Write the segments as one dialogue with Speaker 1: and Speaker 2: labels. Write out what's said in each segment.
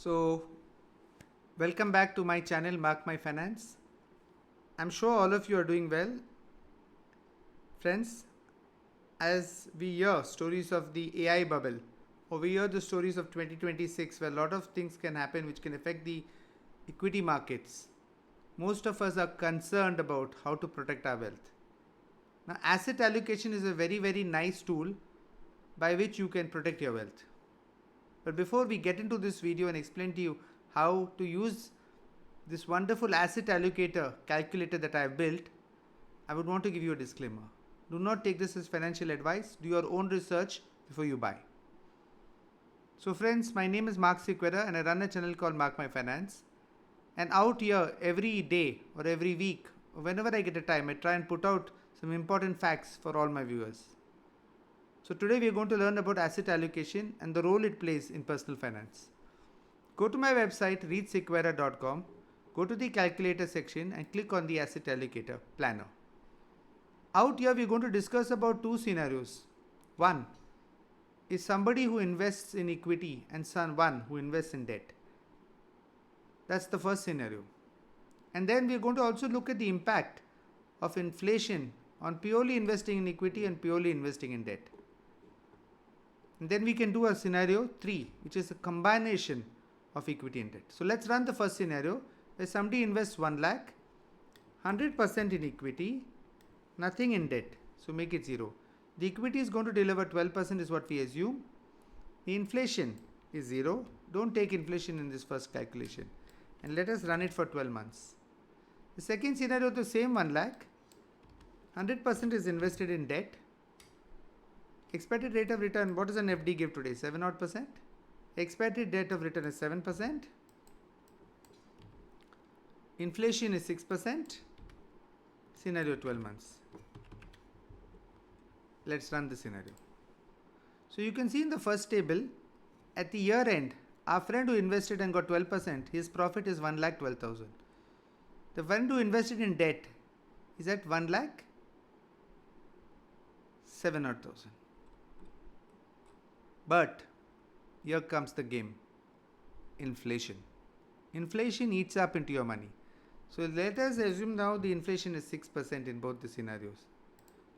Speaker 1: So, welcome back to my channel Mark My Finance. I'm sure all of you are doing well. Friends, as we hear stories of the AI bubble, or we hear the stories of 2026 where a lot of things can happen which can affect the equity markets, most of us are concerned about how to protect our wealth. Now, asset allocation is a very nice tool by which you can protect your wealth. But before we get into this video and explain to you how to use this wonderful asset allocator calculator that I have built, I would want to give you a disclaimer. Do not take this as financial advice. Do your own research before you buy. So friends, my name is Mark Sequeira and I run a channel called Mark My Finance. And out here every day or every week, or whenever I get a time, I try and put out some important facts for all my viewers. So today we are going to learn about asset allocation and the role it plays in personal finance. Go to my website readsequeira.com, go to the calculator section and click on the asset allocator planner. Out here we are going to discuss about two scenarios. One is somebody who invests in equity and one who invests in debt. That's the first scenario. And then we are going to also look at the impact of inflation on purely investing in equity and purely investing in debt. And then we can do a scenario 3, which is a combination of equity and debt. So let's run the first scenario where somebody invests 1 lakh, 100% in equity, nothing in debt. So make it 0. The equity is going to deliver 12% is what we assume. The inflation is 0. Don't take inflation in this first calculation. And let us run it for 12 months. The second scenario, the same 1 lakh, 100% is invested in debt. Expected rate of return, what does an FD give today? 7 odd percent. Expected rate of return is 7%. Inflation is 6%. Scenario 12 months. Let's run the scenario. So you can see in the first table, at the year end, our friend who invested and got 12%, his profit is 1,12,000. The friend who invested in debt is at 1,07,000 odd. But here comes the game. Inflation. Inflation eats up into your money. So let us assume now the inflation is 6% in both the scenarios.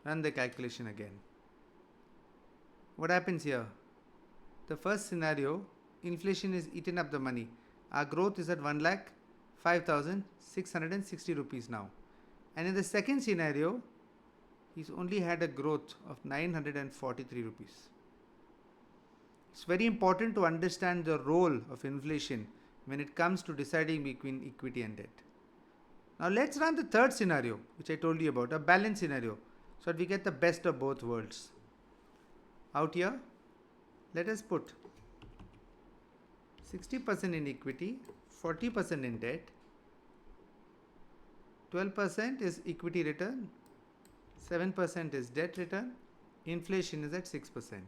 Speaker 1: Run the calculation again. What happens here? The first scenario, inflation is eaten up the money. Our growth is at 1,05,660 rupees now. And in the second scenario, he's only had a growth of 943 rupees. It's very important to understand the role of inflation when it comes to deciding between equity and debt. Now let's run the third scenario, which I told you about, a balance scenario, so that we get the best of both worlds. Out here, let us put 60% in equity, 40% in debt, 12% is equity return, 7% is debt return, inflation is at 6%.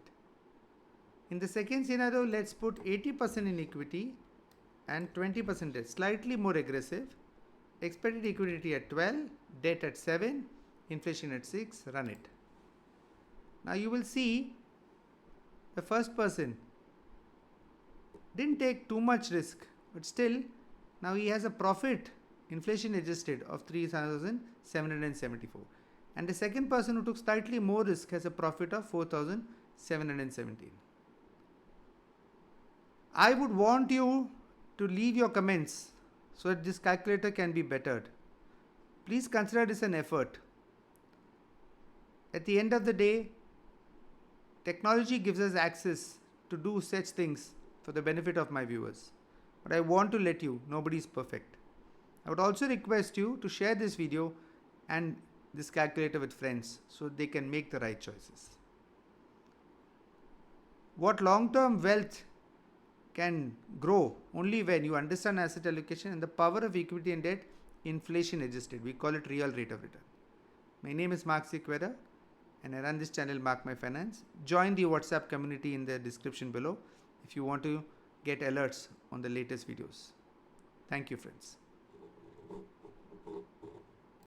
Speaker 1: In the second scenario, let's put 80% in equity and 20% debt, slightly more aggressive. Expected equity at 12, debt at 7, inflation at 6, run it. Now you will see the first person didn't take too much risk, but still now he has a profit, inflation adjusted, of 3,774. And the second person who took slightly more risk has a profit of 4,717. I would want you to leave your comments so that this calculator can be bettered. Please consider this an effort. At the end of the day, technology gives us access to do such things for the benefit of my viewers. But I want to let you, nobody is perfect. I would also request you to share this video and this calculator with friends so they can make the right choices. What long-term wealth can grow only when you understand asset allocation and the power of equity and debt, inflation adjusted. We call it real rate of return. My name is Mark Sequeira and I run this channel Mark My Finance. Join the WhatsApp community in the description below if you want to get alerts on the latest videos. Thank you, friends.